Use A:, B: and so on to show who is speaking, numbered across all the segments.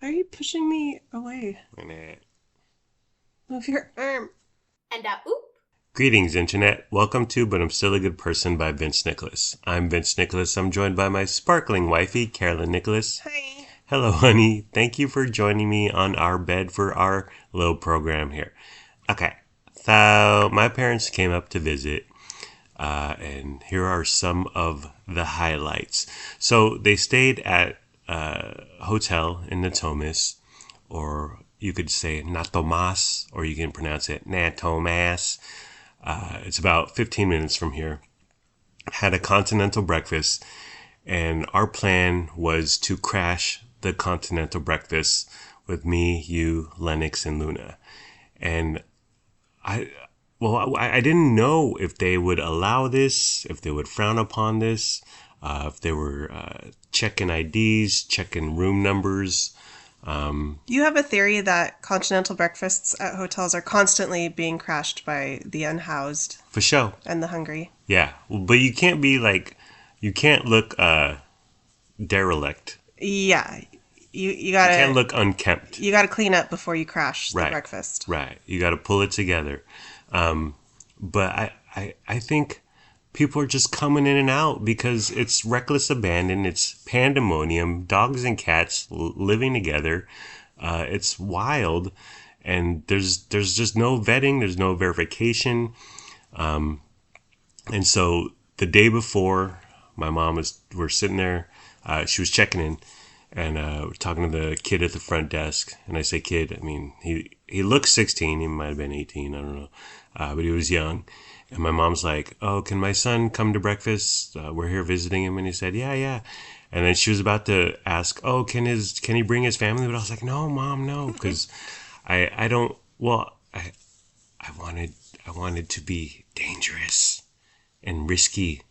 A: Why are you pushing me away? Move your arm.
B: And oop.
C: Greetings, Internet. Welcome to But I'm Still a Good Person by Vince Nicholas. I'm Vince Nicholas. I'm joined by my sparkling wifey, Carolyn Nicholas.
A: Hi.
C: Hello, honey. Thank you for joining me on our bed for our little program here. Okay, so my parents came up to visit, and here are some of the highlights. So they stayed at a hotel in Natomas, or you could say Natomas, or you can pronounce it Natomas. It's about 15 minutes from here. Had a continental breakfast, and our plan was to crash the continental breakfast with me, you, Lennox, and Luna. And I didn't know if they would allow this, if they would frown upon this, if they were checking IDs, checking room numbers.
A: You have a theory that continental breakfasts at hotels are constantly being crashed by the unhoused
C: For sure.
A: and the hungry.
C: Yeah. But you can't be like, you can't look derelict.
A: Yeah. You
C: You
A: gotta
C: can't look unkempt.
A: you gotta clean up before you crash the
C: Right.
A: breakfast.
C: Right. You got to pull it together. But I think people are just coming in and out because it's reckless abandon. It's pandemonium. Dogs and cats living together. It's wild. And there's just no vetting. There's no verification. And so the day before, we're sitting there. She was checking in. And we're talking to the kid at the front desk. And I say, kid, I mean, he looks 16. He might have been 18. I don't know. But he was young. And my mom's like, oh, can my son come to breakfast? We're here visiting him. And he said, yeah, yeah. And then she was about to ask, oh, can he bring his family? But I was like, no, mom, no. Because I don't, well, I wanted to be dangerous and risky.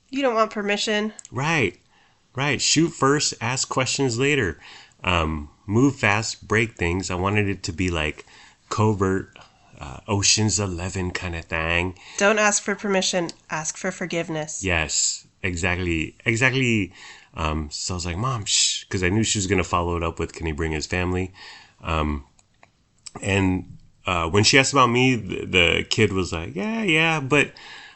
A: You don't want permission.
C: Right. Right. Shoot first, ask questions later. Move fast, break things. I wanted it to be like covert, Ocean's 11 kind of thing.
A: Don't ask for permission. Ask for forgiveness.
C: Yes, exactly. Exactly. So I was like, Mom, shh, because I knew she was going to follow it up with, can he bring his family? And when she asked about me, the kid was like, yeah, yeah. But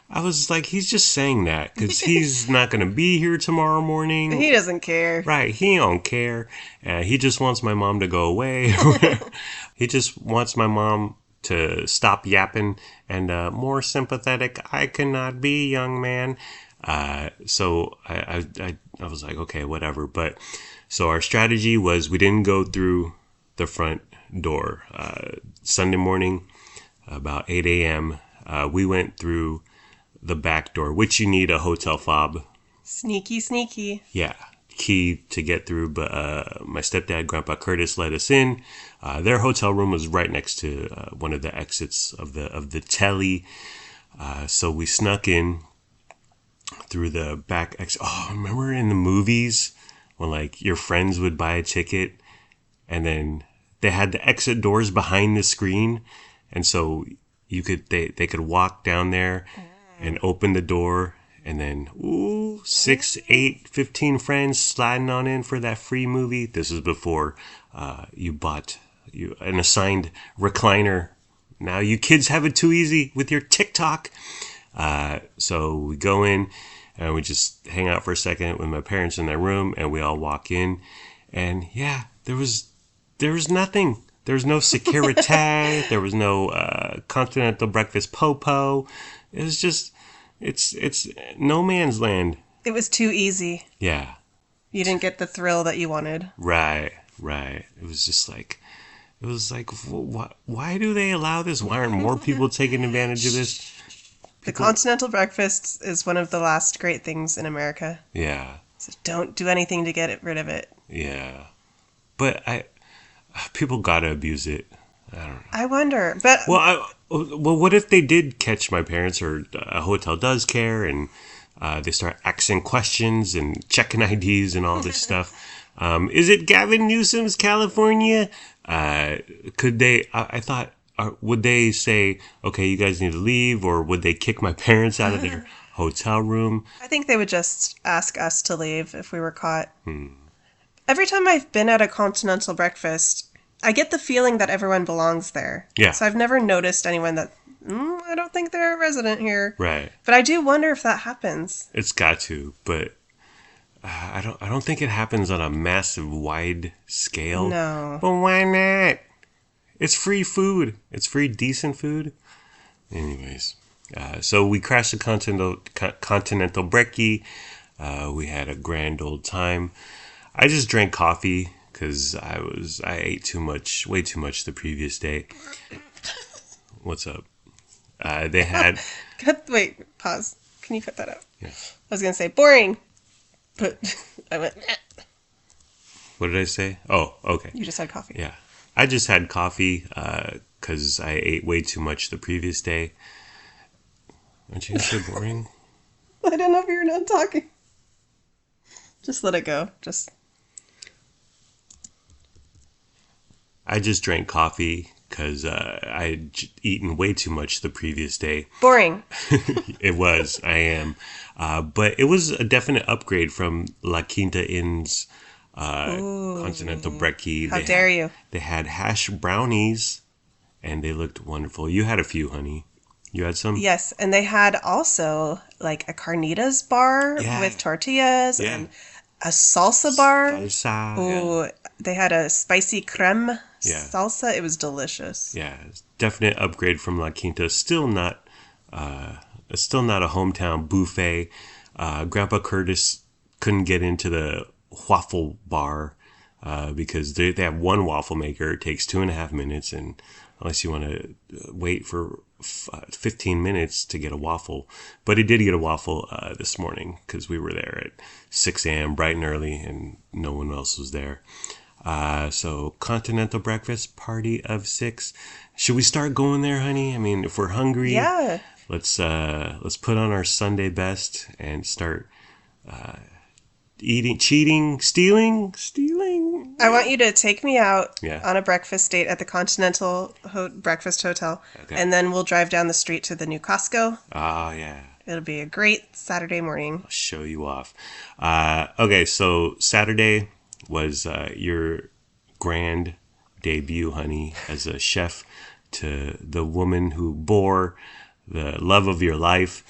C: I was like, he's just saying that because he's not going to be here tomorrow morning.
A: He doesn't care.
C: Right, he don't care. He just wants my mom to go away. He just wants my mom to stop yapping and more sympathetic. I cannot be, young man. So I was like, okay, whatever. But so our strategy was we didn't go through the front door. Sunday morning, about 8 a.m., we went through the back door, which you need a hotel fob.
A: Sneaky, sneaky.
C: Yeah, key to get through. But my stepdad, Grandpa Curtis, let us in. Their hotel room was right next to one of the exits of the telly. So we snuck in through the back exit. Oh, remember in the movies when like your friends would buy a ticket and then they had the exit doors behind the screen, and so they could walk down there and open the door, and then, 6, 8, 15 friends sliding on in for that free movie. This was before you bought an assigned recliner. Now you kids have it too easy with your TikTok. So we go in, and we just hang out for a second with my parents in their room, and we all walk in. And yeah, there was nothing. There was no security. There was no continental breakfast popo. It was just, it's no man's land.
A: It was too easy.
C: Yeah.
A: You didn't get the thrill that you wanted.
C: Right. It was just like, why do they allow this? Why aren't more people taking advantage of this?
A: The continental breakfast is one of the last great things in America.
C: Yeah.
A: So don't do anything to get rid of it.
C: Yeah. But people gotta abuse it. I don't know.
A: I wonder, but
C: Well, what if they did catch my parents, or a hotel does care, and they start asking questions and checking IDs and all this stuff? Is it Gavin Newsom's California? Could they? I thought, would they say, okay, you guys need to leave, or would they kick my parents out of their hotel room?
A: I think they would just ask us to leave if we were caught. Every time I've been at a continental breakfast, I get the feeling that everyone belongs there.
C: Yeah.
A: So I've never noticed anyone that, I don't think they're a resident here.
C: Right.
A: But I do wonder if that happens.
C: It's got to, but I don't think it happens on a massive wide scale.
A: No.
C: But why not? It's free food. It's free decent food. Anyways, so we crashed the continental brekkie. We had a grand old time. I just drank coffee because I ate too much, way too much the previous day. What's up? They had.
A: Wait, pause. Can you cut that out?
C: Yeah.
A: I was going to say boring, but I went,
C: What did I say? Oh, okay.
A: You just had coffee.
C: Yeah. I just had coffee because I ate way too much the previous day. Aren't you so boring?
A: I don't know if you're not talking. Just let it go.
C: I just drank coffee because I'd eaten way too much the previous day.
A: Boring.
C: It was. I am. But it was a definite upgrade from La Quinta Inn's continental brekkie.
A: How dare you?
C: They had hash brownies, and they looked wonderful. You had a few, honey. You had some?
A: Yes, and they had also like a carnitas bar with tortillas and a salsa bar.
C: Salsa.
A: Oh, they had a spicy creme
C: Yeah.
A: salsa. It was delicious.
C: Yeah, it's definite upgrade from La Quinta. Still not a hometown buffet. Grandpa Curtis couldn't get into the waffle bar because they have one waffle maker. It takes 2.5 minutes, and unless you want to wait for 15 minutes to get a waffle. But he did get a waffle this morning because we were there at 6 a.m. bright and early, and no one else was there. So continental breakfast party of 6. Should we start going there, honey? I mean, if we're hungry,
A: Yeah.
C: let's put on our Sunday best and start eating, cheating, stealing.
A: I want you to take me out
C: Yeah.
A: on a breakfast date at the Continental Breakfast Hotel,
C: Okay.
A: and then we'll drive down the street to the new Costco.
C: Oh yeah,
A: It'll be a great Saturday morning.
C: I'll show you off. Okay, so Saturday was your grand debut, honey, as a chef to the woman who bore the love of your life.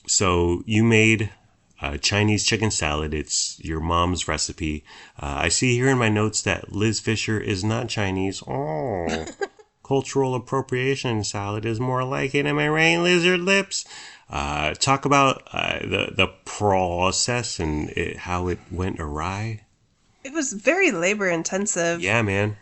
C: So you made Chinese chicken salad. It's your mom's recipe. I see here in my notes that Liz Fisher is not Chinese. Oh, cultural appropriation salad is more like it. Am I right, lizard lips? Talk about the process and how it went awry.
A: It was very labor intensive.
C: Yeah, man.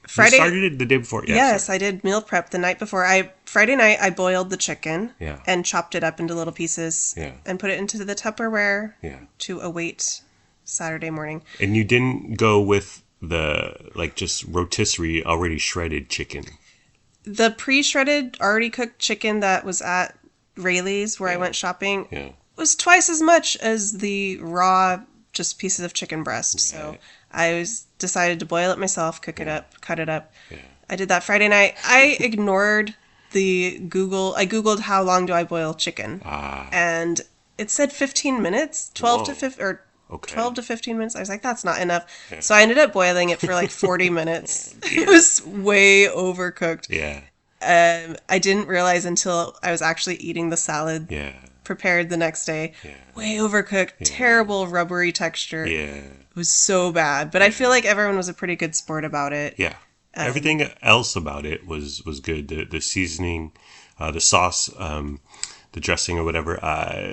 A: Friday.
C: You started it the day before. Yeah,
A: Yes,
C: sorry.
A: I did meal prep the night before. Friday night I boiled the chicken
C: Yeah.
A: and chopped it up into little pieces
C: Yeah.
A: and put it into the Tupperware
C: Yeah.
A: to await Saturday morning.
C: And you didn't go with the just rotisserie already shredded chicken.
A: The pre-shredded, already cooked chicken that was at Rayleigh's where I went shopping
C: Yeah.
A: was twice as much as the raw, just pieces of chicken breast. So
C: Right.
A: I decided to boil it myself, cook it up, cut it up.
C: Yeah.
A: I did that Friday night. I ignored I Googled how long do I boil chicken. And it said 15 minutes, 12 to
C: Whoa.
A: 15, or
C: Okay.
A: 12 to 15 minutes. I was like, that's not enough. So I ended up boiling it for like 40 minutes. It was way overcooked.
C: Yeah.
A: I didn't realize until I was actually eating the salad
C: Yeah.
A: prepared the next day. Way overcooked, terrible rubbery texture.
C: Yeah.
A: It was so bad. But I feel like everyone was a pretty good sport about it.
C: Yeah. Everything else about it was good. The seasoning, the sauce, the dressing or whatever.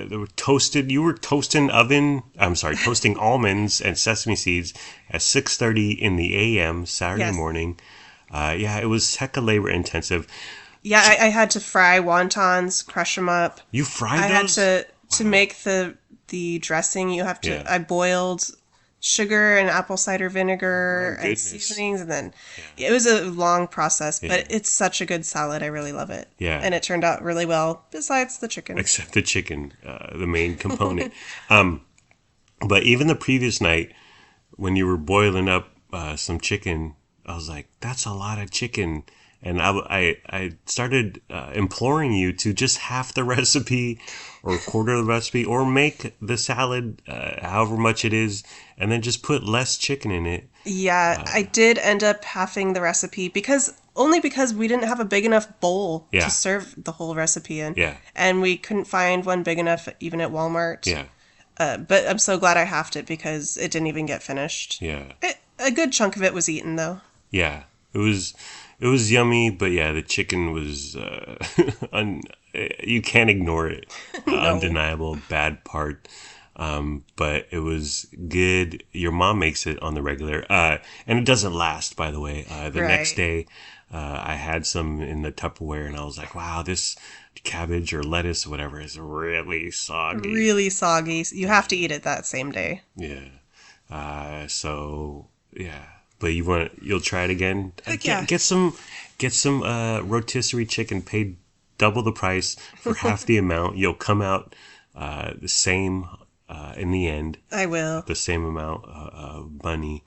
C: They were toasted. You were toasting almonds and sesame seeds at 6:30 in the a.m. Saturday
A: Yes.
C: morning. Yeah, it was hecka labor intensive.
A: Yeah, I had to fry wontons, crush them up.
C: You fried
A: I had
C: those?
A: to make the dressing. You have to.
C: Yeah.
A: I boiled sugar and apple cider vinegar and
C: goodness.
A: seasonings, and then it was a long process. But it's such a good salad. I really love it.
C: Yeah.
A: And it turned out really well. Besides the chicken.
C: Except the chicken, the main component. But even the previous night, when you were boiling up some chicken, I was like, that's a lot of chicken. And I started imploring you to just half the recipe or a quarter of the recipe or make the salad however much it is and then just put less chicken in it.
A: Yeah, I did end up halving the recipe only because we didn't have a big enough bowl to
C: Yeah.
A: serve the whole recipe in.
C: Yeah.
A: And we couldn't find one big enough even at Walmart.
C: Yeah.
A: But I'm so glad I halved it because it didn't even get finished.
C: Yeah.
A: A good chunk of it was eaten though.
C: Yeah. It was yummy, but yeah, the chicken was you can't ignore it.
A: No.
C: Undeniable bad part. But it was good. Your mom makes it on the regular, and it doesn't last. By the way, the next
A: Right.
C: day, I had some in the Tupperware, and I was like, "Wow, this cabbage or lettuce, or whatever, is really soggy."
A: Really soggy. You have to eat it that same day.
C: Yeah. So yeah, but you'll try it again.
A: Heck yeah.
C: Get some rotisserie chicken. Pay double the price for half the amount. You'll come out the same in the end.
A: I will.
C: The same amount of money.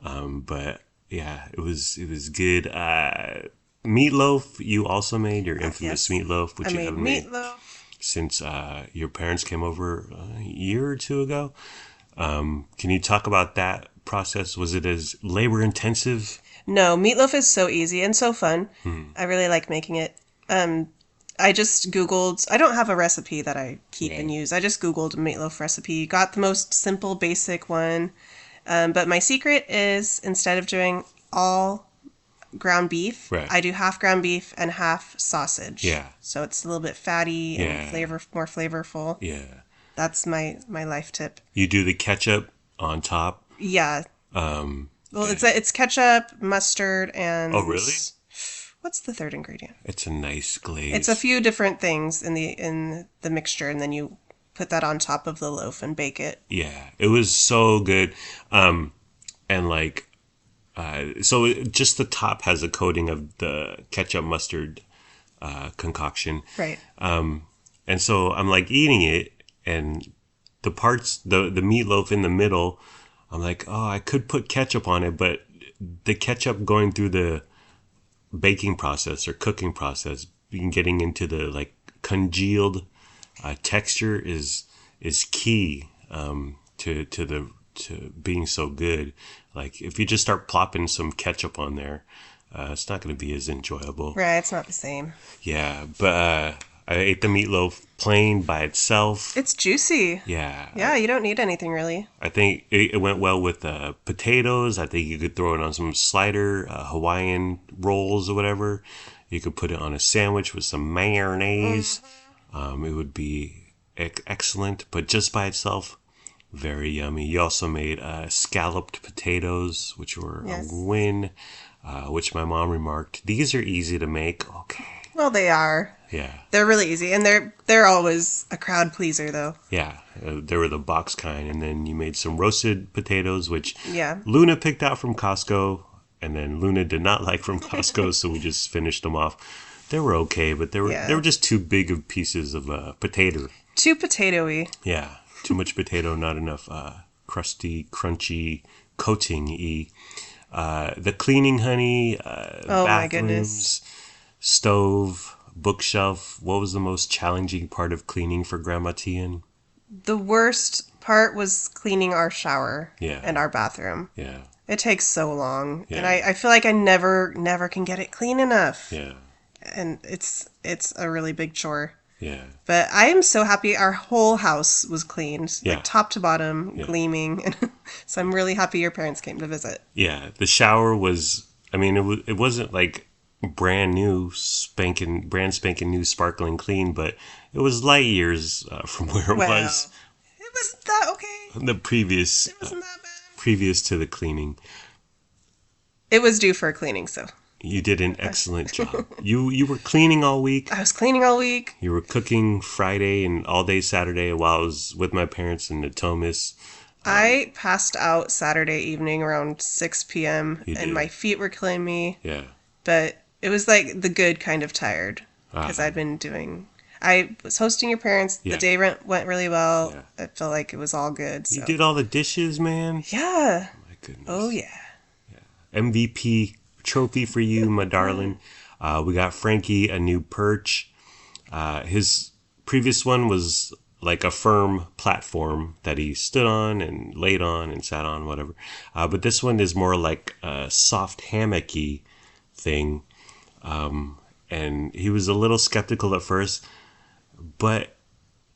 C: But yeah, it was good. Meatloaf you also made your infamous
A: Yes.
C: meatloaf, which
A: I
C: you
A: made
C: haven't made
A: meatloaf.
C: since your parents came over a year or two ago. Can you talk about that process? Was it as labor intensive?
A: No, meatloaf is so easy and so fun. I really like making it. I just Googled, I don't have a recipe that I keep and use. I just Googled a meatloaf recipe, got the most simple, basic one. But my secret is instead of doing all ground beef,
C: Right.
A: I do half ground beef and half sausage.
C: Yeah.
A: So it's a little bit fatty and
C: Yeah.
A: more flavorful.
C: Yeah.
A: That's my life tip.
C: You do the ketchup on top.
A: Yeah.
C: Um,
A: Well, it's ketchup, mustard, and
C: Oh, really?
A: What's the third ingredient?
C: It's a nice glaze.
A: It's a few different things in the mixture, and then you put that on top of the loaf and bake it.
C: Yeah, it was so good. And like, just the top has a coating of the ketchup mustard concoction.
A: Right.
C: And so I'm like eating it, and the meatloaf in the middle, I'm like, oh, I could put ketchup on it, but the ketchup going through the baking process or cooking process, getting into the like congealed texture is key to being so good. Like if you just start plopping some ketchup on there, it's not going to be as enjoyable.
A: Right. It's not the same.
C: Yeah, but I ate the meatloaf plain by itself.
A: It's juicy.
C: Yeah.
A: Yeah, you don't need anything really.
C: I think it went well with potatoes. I think you could throw it on some slider, Hawaiian rolls or whatever. You could put it on a sandwich with some mayonnaise. It would be excellent, but just by itself, very yummy. You also made scalloped potatoes, which were
A: Yes.
C: a win, which my mom remarked, these are easy to make. Okay.
A: Well, they are.
C: Yeah.
A: They're really easy, and they're always a crowd pleaser, though.
C: Yeah, they were the box kind, and then you made some roasted potatoes, which
A: Yeah.
C: Luna picked out from Costco, and then Luna did not like from Costco, so we just finished them off. They were okay, but they were just too big of pieces of potato.
A: Too potatoey.
C: Yeah, too much potato, not enough crusty, crunchy, coating-y. The cleaning, honey,
A: Oh my goodness.
C: bathrooms, stove, bookshelf. What was the most challenging part of cleaning for Grandma Tian?
A: The worst part was cleaning our shower
C: Yeah.
A: and our bathroom.
C: Yeah,
A: It takes so long, and
C: Yeah.
A: I feel like I never can get it clean enough.
C: yeah,
A: And it's a really big chore.
C: yeah.
A: But I am so happy our whole house was cleaned,
C: Yeah.
A: like top to bottom,
C: Yeah.
A: gleaming. So I'm really happy your parents came to visit.
C: Yeah, the shower was. I mean, it wasn't like brand spanking new, sparkling clean, but it was light years from where it
A: Well,
C: was
A: it wasn't that okay.
C: the previous
A: It wasn't that bad.
C: previous to the cleaning.
A: It was due for a cleaning, so
C: You did an excellent job. You were cleaning all week.
A: I was cleaning all week.
C: You were cooking Friday and all day Saturday while I was with my parents in Natomas.
A: I passed out Saturday evening around 6 p.m.
C: You
A: and
C: did.
A: my feet were killing me,
C: Yeah.
A: but it was like the good kind of tired because I'd been doing. I was hosting your parents.
C: Yeah.
A: The day went really well.
C: Yeah.
A: I felt like it was all good. So.
C: You did all the dishes, man.
A: Yeah.
C: My goodness.
A: Oh yeah.
C: MVP trophy for you, my darling. We got Frankie a new perch. His previous one was like a firm platform that he stood on and laid on and sat on, whatever. But this one is more like a soft hammocky thing. And he was a little skeptical at first, but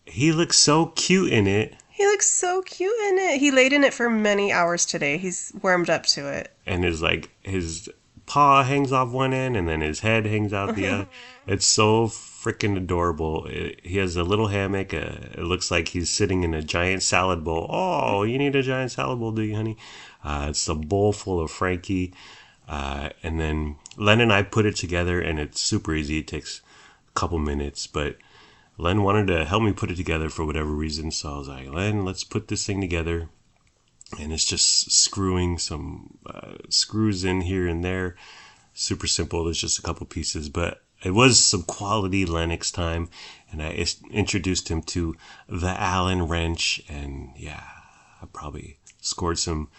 C: he looks so cute in it.
A: He looks so cute in it. He laid in it for many hours today. He's warmed up to it.
C: And his paw hangs off one end and then his head hangs out the other. It's so freaking adorable. He has a little hammock. It looks like he's sitting in a giant salad bowl. Oh, you need a giant salad bowl, do you, honey? It's a bowl full of Frankie. And then Len and I put it together, and it's super easy. It takes a couple minutes, but Len wanted to help me put it together for whatever reason. So I was like, Len, let's put this thing together. And it's just screwing some screws in here and there. Super simple. There's just a couple pieces, but it was some quality Lennox time. And I introduced him to the Allen wrench. And yeah, I probably scored some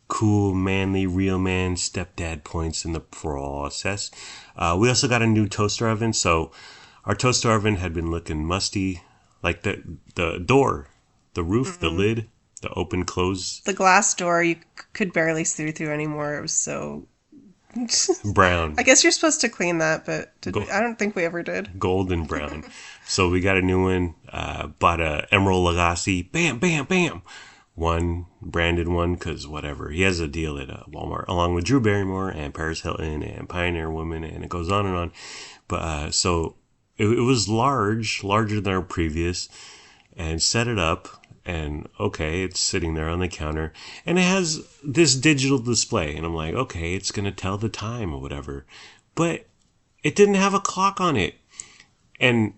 C: cool, manly, real man stepdad points in the process. We also got a new toaster oven. So our toaster oven had been looking musty. Like the door, the roof, the lid, the open close.
A: The glass door you could barely see through anymore. It was so
C: brown.
A: I guess you're supposed to clean that, but I don't think we ever did.
C: Golden brown. So we got a new one. Bought a Emerald Lagasse. Bam, bam, bam. One branded one, because whatever. He has a deal at Walmart along with Drew Barrymore and Paris Hilton and Pioneer Woman, and it goes on and on. But so it was larger than our previous, and set it up. And okay, it's sitting there on the counter, and it has this digital display, and I'm like, okay, it's gonna tell the time or whatever, but it didn't have a clock on it. And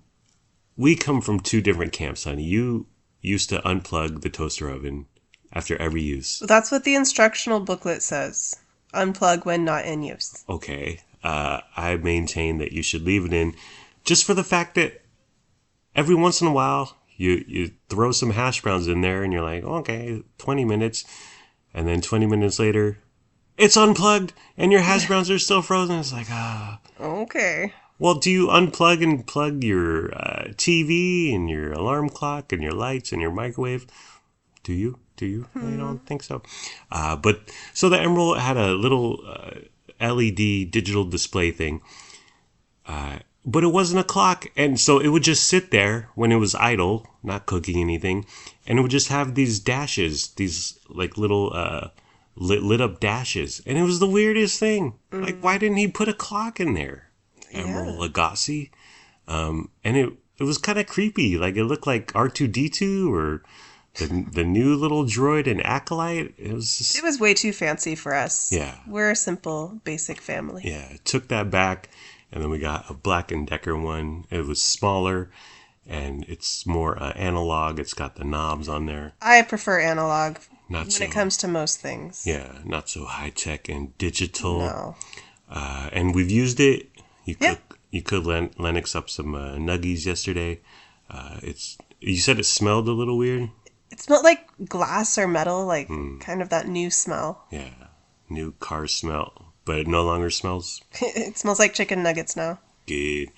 C: we come from two different camps, honey. You used to unplug the toaster oven after every use.
A: That's what the instructional booklet says. Unplug when not in use.
C: Okay, I maintain that you should leave it in, just for the fact that every once in a while you throw some hash browns in there and you're like, okay, 20 minutes. And then 20 minutes later, it's unplugged and your hash browns are still frozen. It's like,
A: Okay.
C: Well, do you unplug and plug your TV and your alarm clock and your lights and your microwave? Do you? I don't think so. But so the Emerald had a little LED digital display thing. But it wasn't a clock, and so it would just sit there when it was idle, not cooking anything, and it would just have these dashes, these like little lit up dashes, and it was the weirdest thing. Like, why didn't he put a clock in there? Emerald Lagasse, and it was kind of creepy. Like, it looked like R2-D2 or the new little droid and Acolyte. It was
A: way too fancy for us.
C: Yeah,
A: we're a simple, basic family.
C: Yeah, took that back. And then we got a Black & Decker one. It was smaller, and it's more analog. It's got the knobs on there.
A: I prefer analog
C: when
A: it comes to most things.
C: Yeah, not so high-tech and digital.
A: No.
C: And we've used it. You could Lennox up some nuggies yesterday. You said it smelled a little weird?
A: It smelled like glass or metal, like kind of that new smell.
C: Yeah, new car smell. But it no longer smells.
A: It smells like chicken nuggets now.
C: Good.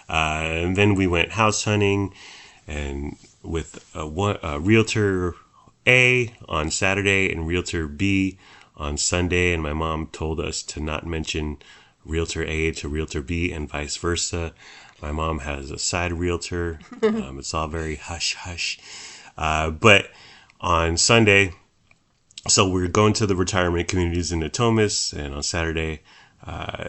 C: And then we went house hunting, and with a Realtor A on Saturday and Realtor B on Sunday. And my mom told us to not mention Realtor A to Realtor B and vice versa. My mom has a side realtor. It's all very hush hush. But on Sunday, so we're going to the retirement communities in Natomas, and on Saturday,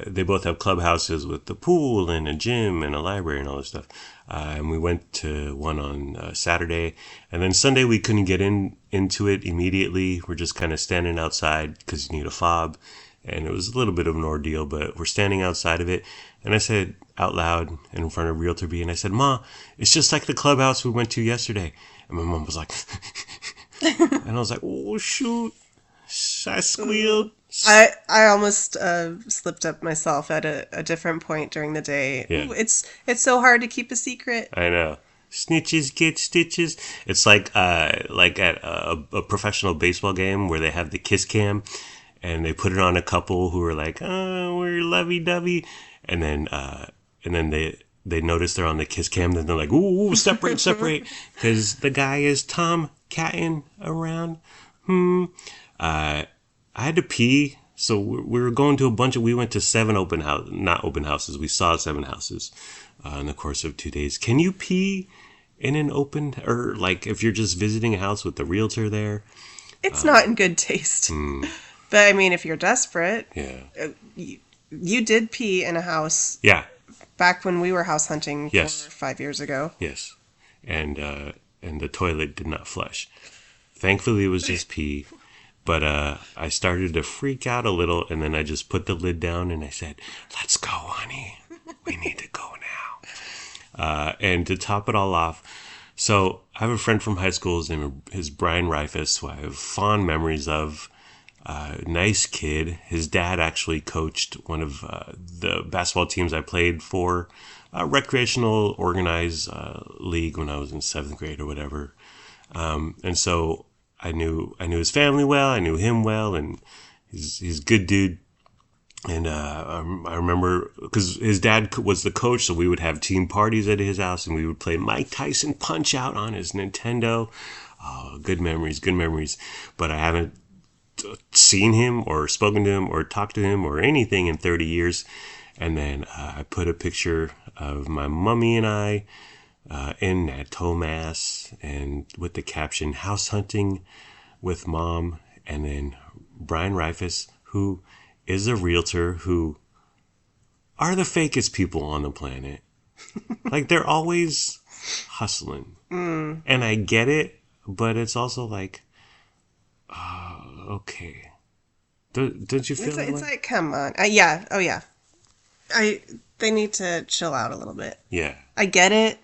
C: they both have clubhouses with the pool and a gym and a library and all this stuff. And we went to one on Saturday, and then Sunday we couldn't get into it immediately. We're just kind of standing outside because you need a fob, and it was a little bit of an ordeal, but we're standing outside of it. And I said out loud and in front of Realtor B, and I said, "Ma, it's just like the clubhouse we went to yesterday." And my mom was like, and I was like, oh, shoot. I squealed.
A: I almost slipped up myself at a different point during the day.
C: Yeah.
A: Ooh, it's so hard to keep a secret.
C: I know. Snitches get stitches. It's like at a professional baseball game where they have the kiss cam, and they put it on a couple who were like, "Oh, we're lovey-dovey," and then they notice they're on the kiss cam, then they're like, "Ooh, separate," because the guy is Tom catting around. I had to pee, so we were going to we went to 7 not open houses. We saw 7 houses in the course of 2 days. Can you pee in an open, or like if you're just visiting a house with the realtor there?
A: It's not in good taste. But I mean, if you're desperate,
C: Yeah.
A: You did pee in a house.
C: Yeah.
A: Back when we were house hunting 5 years ago.
C: Yes. And the toilet did not flush. Thankfully, it was just pee. But I started to freak out a little, and then I just put the lid down and I said, "Let's go, honey. We need to go now." And to top it all off, so I have a friend from high school. His name is Brian Reifus, who I have fond memories of. Nice kid. His dad actually coached one of the basketball teams I played for, a recreational organized league when I was in 7th grade or whatever. And so I knew his family well. I knew him well, and he's a good dude. And I remember because his dad was the coach, so we would have team parties at his house, and we would play Mike Tyson Punch Out on his Nintendo. Oh, good memories. But I haven't seen him or spoken to him or talked to him or anything in 30 years. And then I put a picture of my mummy and I in Nato Mass, and with the caption "House Hunting with Mom," and then Brian Reifus, who is a realtor, who are the fakest people on the planet. Like, they're always hustling. And I get it, but it's also like, okay. Don't you feel
A: It's like, come on. Yeah. Oh, yeah. They need to chill out a little bit.
C: Yeah.
A: I get it.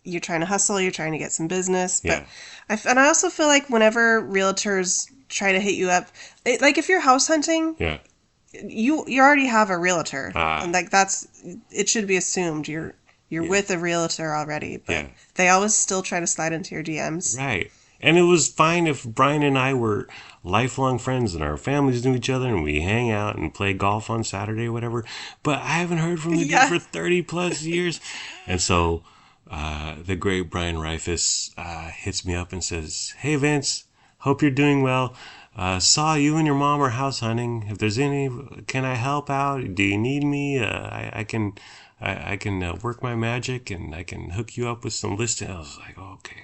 A: You're trying to hustle. You're trying to get some business. But
C: Yeah.
A: And I also feel like whenever realtors try to hit you up, like if you're house hunting,
C: Yeah.
A: you already have a realtor. And like it should be assumed you're with a realtor already. But they always still try to slide into your DMs.
C: Right. And it was fine if Brian and I were lifelong friends and our families knew each other and we hang out and play golf on Saturday or whatever. But I haven't heard from the dude for 30 plus years. And so the great Brian Reifus hits me up and says, "Hey, Vince, hope you're doing well. Saw you and your mom are house hunting. If there's can I help out? Do you need me? I can work my magic and I can hook you up with some listing." I was like, okay.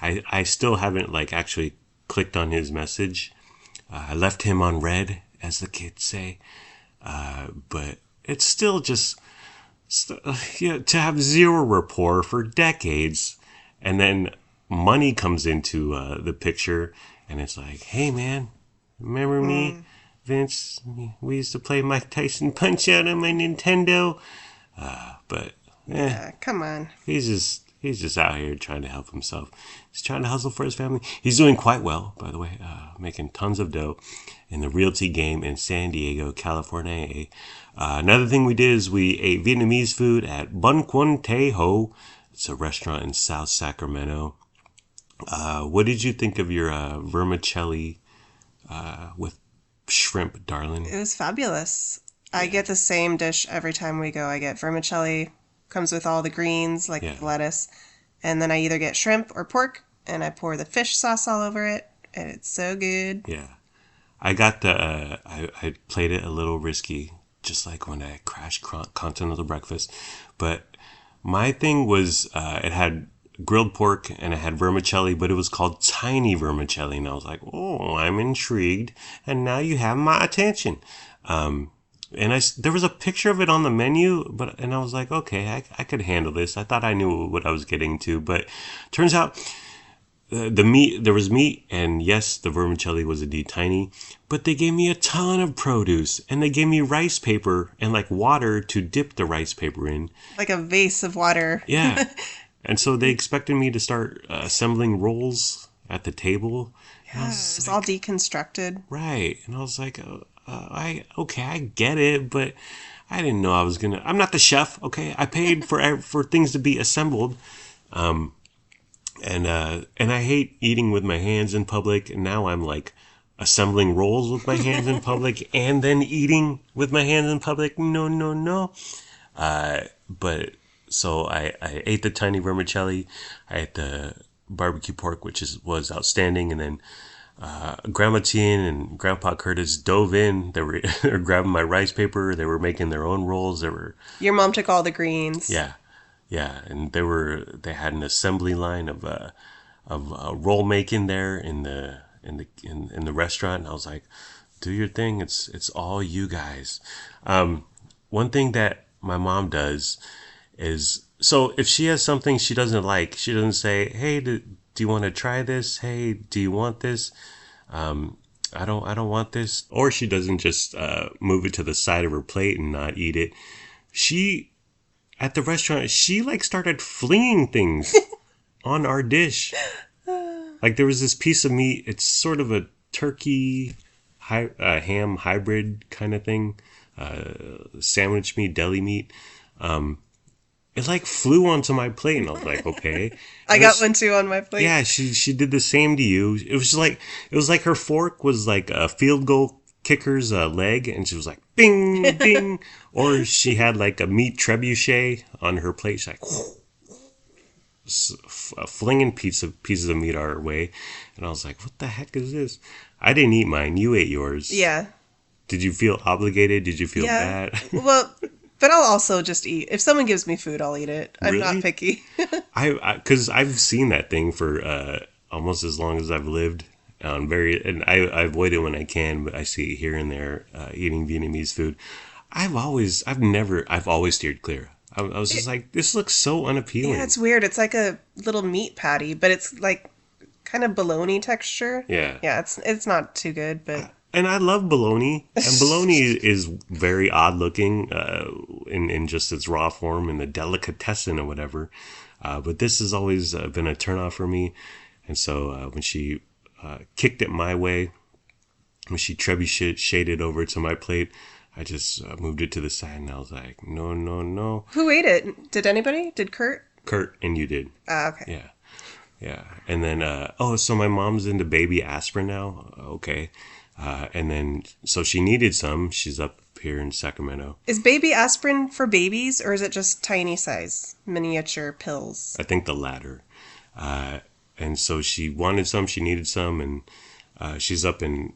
C: I still haven't actually clicked on his message. I left him on red, as the kids say. But it's still just to have zero rapport for decades, and then money comes into the picture, and it's like, "Hey man, remember me, Vince? We used to play Mike Tyson Punch Out on my Nintendo." But
A: come on.
C: He's just out here trying to help himself. He's trying to hustle for his family. He's doing quite well, by the way, making tons of dough in the realty game in San Diego, California. Another thing we did is we ate Vietnamese food at Bun Quan Te Ho. It's a restaurant in South Sacramento. What did you think of your vermicelli with shrimp, darling?
A: It was fabulous. I get the same dish every time we go. I get vermicelli, comes with all the greens, lettuce, and then I either get shrimp or pork, and I pour the fish sauce all over it, and it's so good.
C: Yeah. I got I played it a little risky, just like when I crashed continental breakfast. But my thing was, it had grilled pork and it had vermicelli, but it was called tiny vermicelli. And I was like, oh, I'm intrigued. And now you have my attention. And there was a picture of it on the menu, and I was like, okay, I could handle this. I thought I knew what I was getting to, but turns out the meat, there was meat, and yes, the vermicelli was indeed tiny, but they gave me a ton of produce, and they gave me rice paper and water to dip the rice paper in.
A: Like a vase of water.
C: Yeah. And so they expected me to start assembling rolls at the table.
A: Yeah, it's all deconstructed.
C: Right. And I was like, I get it, but I didn't know I'm not the chef, okay? I paid for things to be assembled. And I hate eating with my hands in public, and now I'm assembling rolls with my hands in public and then eating with my hands in public. No, no, no. But so I ate the tiny vermicelli. I ate the barbecue pork, which was outstanding, and then Grandma Tien and Grandpa Curtis dove in. They were, they were grabbing my rice paper. They were making their own rolls. They were
A: Your mom took all the greens.
C: yeah, yeah, and they had an assembly line of roll making there in the restaurant, and I was like, do your thing. It's all you guys. One thing that my mom does is, so if she has something she doesn't like, she doesn't say, hey, do you want to try this? Hey, do you want this? I don't want this. Or she doesn't just move it to the side of her plate and not eat it. She, at the restaurant, she like started flinging things on our dish. Like there was this piece of meat. It's sort of a turkey ham hybrid kind of thing. Sandwich meat, deli meat. It like flew onto my plate, and I was like, okay.
A: I got one too on my plate.
C: Yeah, she did the same to you. It was like her fork was like a field goal kicker's leg, and she was like, bing, bing. Or she had like a meat trebuchet on her plate. She's like, flinging pieces of meat our way, and I was like, what the heck is this? I didn't eat mine. You ate yours.
A: Yeah.
C: Did you feel obligated? Did you feel bad?
A: Well, but I'll also just eat. If someone gives me food, I'll eat it. I'm
C: Really?
A: not picky.
C: Because I've seen that thing for almost as long as I've lived. And I avoid it when I can, but I see it here and there eating Vietnamese food. I've always steered clear. I was just like, this looks so unappealing.
A: Yeah, it's weird. It's like a little meat patty, but it's like kind of bologna texture.
C: Yeah.
A: Yeah, it's not too good, but
C: And I love bologna, and bologna is very odd looking in just its raw form and the delicatessen or whatever. But this has always been a turnoff for me. And so when she kicked it my way, when she trebucheted over to my plate, I just moved it to the side, and I was like, no, no, no.
A: who ate it? Did anybody? Did Kurt?
C: Kurt, and you did.
A: Ah, okay.
C: Yeah. Yeah. And then, so my mom's into baby aspirin now. Okay. And then, so she needed some. She's up here in Sacramento.
A: Is baby aspirin for babies, or is it just tiny size, miniature pills?
C: I think the latter. And so she wanted some, she needed some, and she's up in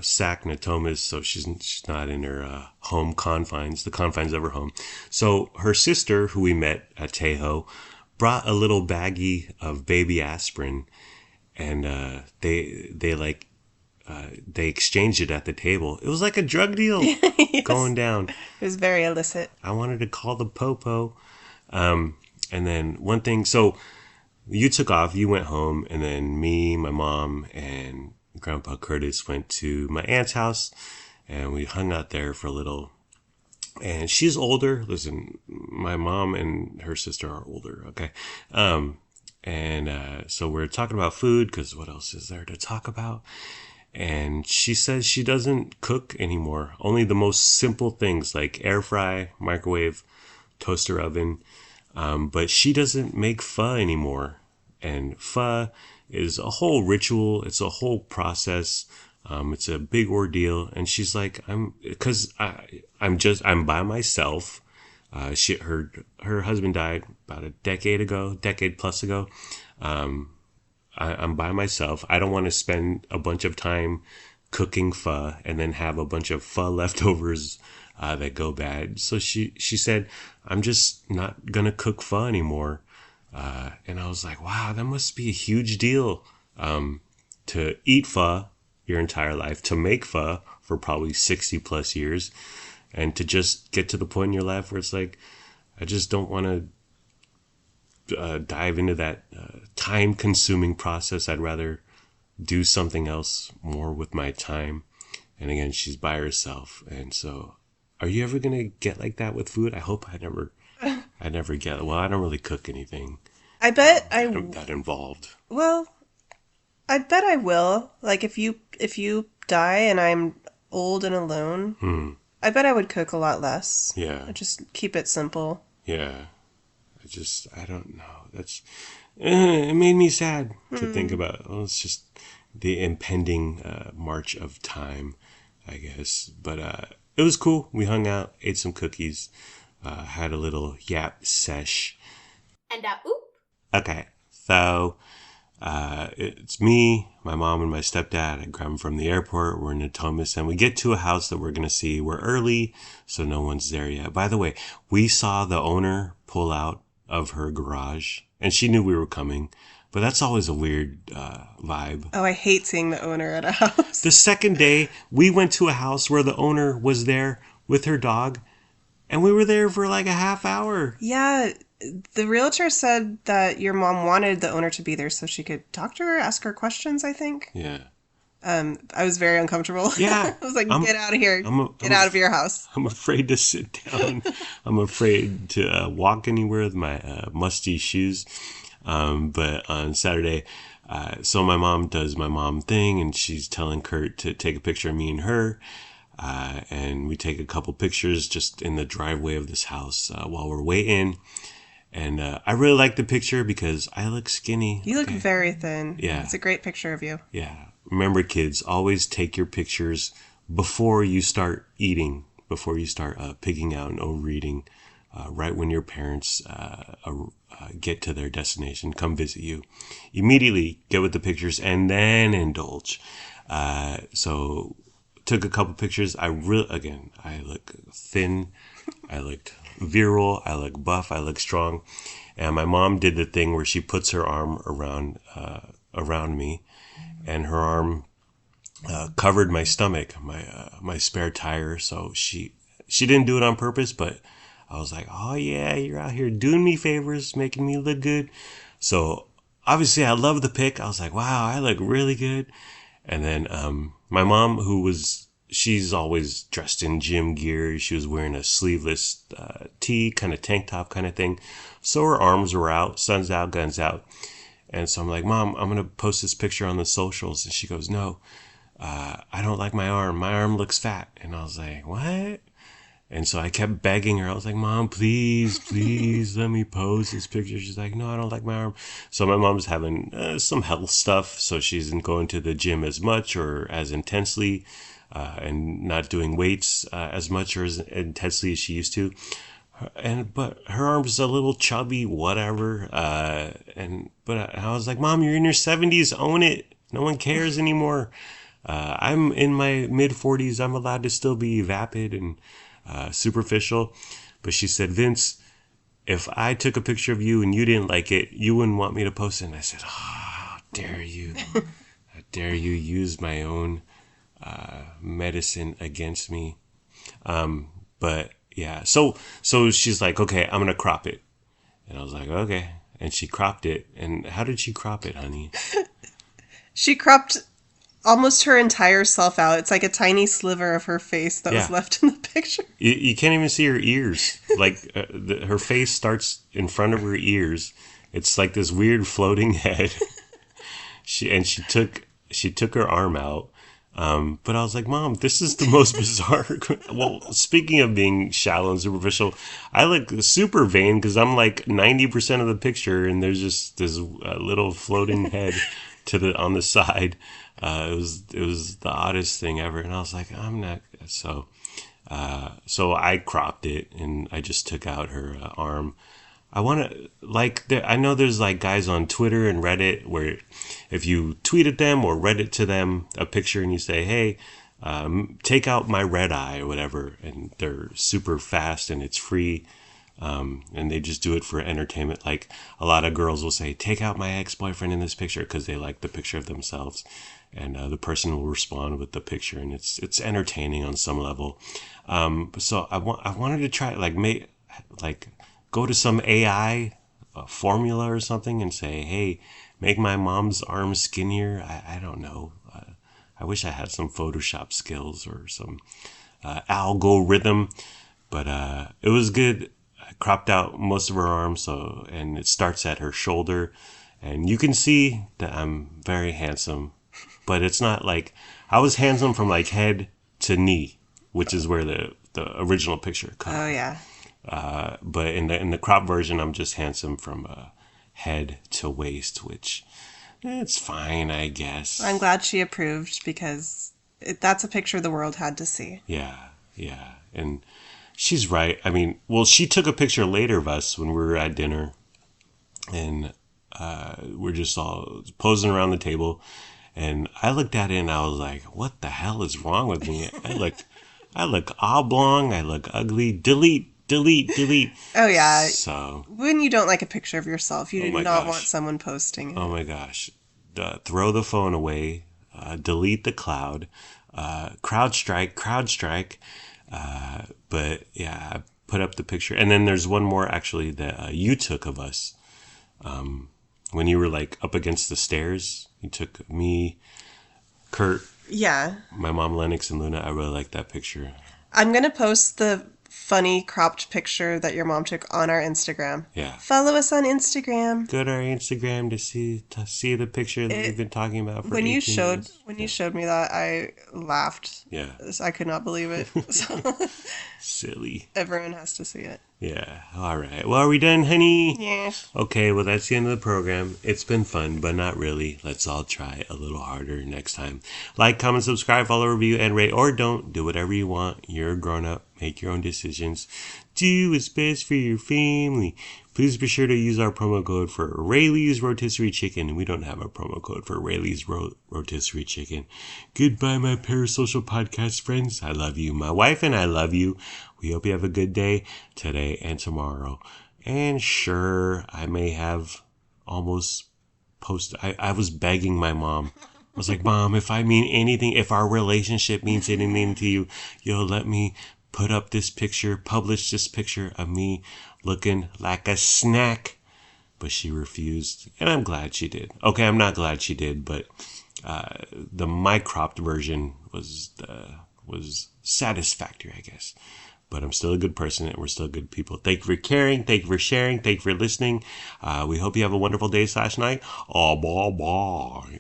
C: Sac Natomas, so she's not in her home confines, the confines of her home. So her sister, who we met at Tejo, brought a little baggie of baby aspirin, and they exchanged it at the table. It was like a drug deal
A: Yes.
C: going down.
A: It was very illicit.
C: I wanted to call the popo. And then one thing, so you took off, you went home, and then me, my mom, and Grandpa Curtis went to my aunt's house, and we hung out there for a little. And she's older. Listen, my mom and her sister are older, okay? So we're talking about food, because what else is there to talk about? And she says she doesn't cook anymore. Only the most simple things like air fry, microwave, toaster oven. But she doesn't make pho anymore. And pho is a whole ritual. It's a whole process. It's a big ordeal. And she's like, I'm by myself. Her husband died about a decade plus ago. I'm by myself. I don't want to spend a bunch of time cooking pho and then have a bunch of pho leftovers that go bad. So she said, I'm just not going to cook pho anymore. And I was like, wow, that must be a huge deal to eat pho your entire life, to make pho for probably 60 plus years, and to just get to the point in your life where it's like, I just don't want to dive into that time-consuming process. I'd rather do something else more with my time. And again, she's by herself. And so, are you ever gonna get like that with food? I hope I never get. Well, I don't really cook anything.
A: I bet
C: that involved.
A: Well, I bet I will. Like if you die and I'm old and alone, I bet I would cook a lot less.
C: Yeah.
A: I'd just keep it simple.
C: Yeah. I don't know. It made me sad to think about. Let's just the impending march of time, I guess. But it was cool. We hung out, ate some cookies, had a little yap sesh.
B: And oop.
C: Okay, so it's me, my mom, and my stepdad. I grab them from the airport. We're in Natomas, and we get to a house that we're going to see. We're early, so no one's there yet. By the way, we saw the owner pull out of her garage, and she knew we were coming. But that's always a weird vibe.
A: Oh, I hate seeing the owner at a house.
C: The second day, we went to a house where the owner was there with her dog, and we were there for like a half hour.
A: Yeah, the realtor said that your mom wanted the owner to be there so she could talk to her, ask her questions, I think.
C: Yeah.
A: I was very uncomfortable.
C: Yeah.
A: I was like, get out of here. Get out of your house.
C: I'm afraid to sit down. I'm afraid to walk anywhere with my musty shoes. But on Saturday, so my mom does my mom thing, and she's telling Kurt to take a picture of me and her. And we take a couple pictures just in the driveway of this house while we're waiting. And I really like the picture because I look skinny.
A: You look very thin.
C: Yeah.
A: It's a great picture of you.
C: Yeah. Remember, kids, always take your pictures before you start eating, before you start picking out and overeating, right when your parents get to their destination, come visit you. Immediately get with the pictures and then indulge. So took a couple pictures. I look thin. I looked virile. I look buff. I look strong. And my mom did the thing where she puts her arm around me, and her arm covered my stomach, my spare tire. So she didn't do it on purpose, but I was like, oh yeah, you're out here doing me favors, making me look good. So obviously I love the pic. I was like, wow, I look really good. And then my mom, she's always dressed in gym gear. She was wearing a sleeveless tee, kind of tank top kind of thing. So her arms were out, sun's out, guns out. And so I'm like, Mom, I'm going to post this picture on the socials. And she goes, no, I don't like my arm. My arm looks fat. And I was like, what? And so I kept begging her. I was like, Mom, please, please let me post this picture. She's like, no, I don't like my arm. So my mom's having some health stuff. So she isn't going to the gym as much or as intensely and not doing weights as much or as intensely as she used to. But her arm's a little chubby, whatever. But I was like, Mom, you're in your 70s, own it. No one cares anymore. I'm in my mid 40s. I'm allowed to still be vapid and superficial. But she said, Vince, if I took a picture of you and you didn't like it, you wouldn't want me to post it. And I said, oh, how dare you? How dare you use my own medicine against me? But yeah, so she's like, okay, I'm gonna crop it, and I was like, okay, and she cropped it. And how did she crop it, honey?
A: She cropped almost her entire self out. It's like a tiny sliver of her face that was left in the picture.
C: You can't even see her ears. Like her face starts in front of her ears. It's like this weird floating head. She took her arm out. But I was like, Mom, this is the most bizarre. Well, speaking of being shallow and superficial, I look super vain because I'm like 90% of the picture, and there's just this little floating head on the side. It was the oddest thing ever, and I was like, I'm not. So I cropped it, and I just took out her arm. I want to, I know there's like guys on Twitter and Reddit where if you tweet at them or Reddit to them a picture and you say, hey, take out my red eye or whatever, and they're super fast and it's free, and they just do it for entertainment. Like a lot of girls will say, take out my ex-boyfriend in this picture because they like the picture of themselves, and the person will respond with the picture, and it's entertaining on some level. So I wanted to try go to some AI formula or something and say, hey, make my mom's arm skinnier. I don't know. I wish I had some Photoshop skills or some algorithm, but it was good. I cropped out most of her arm, and it starts at her shoulder, and you can see that I'm very handsome, but it's not like I was handsome from like head to knee, which is where the original picture cut.
A: Oh yeah.
C: But in the crop version, I'm just handsome from head to waist, which It's fine, I guess.
A: I'm glad she approved because that's a picture the world had to see.
C: Yeah, yeah. And she's right. I mean, well, she took a picture later of us when we were at dinner, and we're just all posing around the table. And I looked at it and I was like, "What the hell is wrong with me? I look oblong. I look ugly. Delete, delete, delete."
A: Oh, yeah.
C: So,
A: When you don't like a picture of yourself, you
C: oh
A: do
C: my
A: not
C: gosh.
A: want someone posting it.
C: Oh my gosh. Throw the phone away. Delete the cloud. Crowd strike, crowd strike. But yeah, I put up the picture. And then there's one more actually that you took of us when you were like up against the stairs. You took me, Kurt,
A: Yeah.
C: my mom Lennox, and Luna. I really like that picture.
A: I'm going to post the funny cropped picture that your mom took on our Instagram.
C: Yeah.
A: Follow us on Instagram.
C: Go to our Instagram to see the picture that we've been talking about for
A: When
C: 18
A: you showed
C: years.
A: when you showed me that, I laughed.
C: Yeah.
A: I could not believe it. So
C: Silly.
A: everyone has to see it.
C: Yeah. All right. Well, are we done, honey?
A: Yes.
C: Okay, well, that's the end of the program. It's been fun, but not really. Let's all try a little harder next time. Like, comment, subscribe, follow, review, and rate, or don't. Do whatever you want. You're a grown up. Make your own decisions. Do what's best for your family. Please be sure to use our promo code for Rayleigh's Rotisserie Chicken. We don't have a promo code for Rayleigh's Rotisserie Chicken. Goodbye, my parasocial podcast friends. I love you. My wife and I love you. We hope you have a good day today and tomorrow. And sure, I may have almost posted. I was begging my mom. I was like, Mom, if I mean anything, if our relationship means anything to you, you'll let me put up this picture, publish this picture of me looking like a snack. But she refused, and I'm glad she did. Okay, I'm not glad she did, but the my cropped version was satisfactory, I guess. But I'm still a good person, and we're still good people. Thank you for caring. Thank you for sharing. Thank you for listening. We hope you have a wonderful day / night. Oh, bye bye.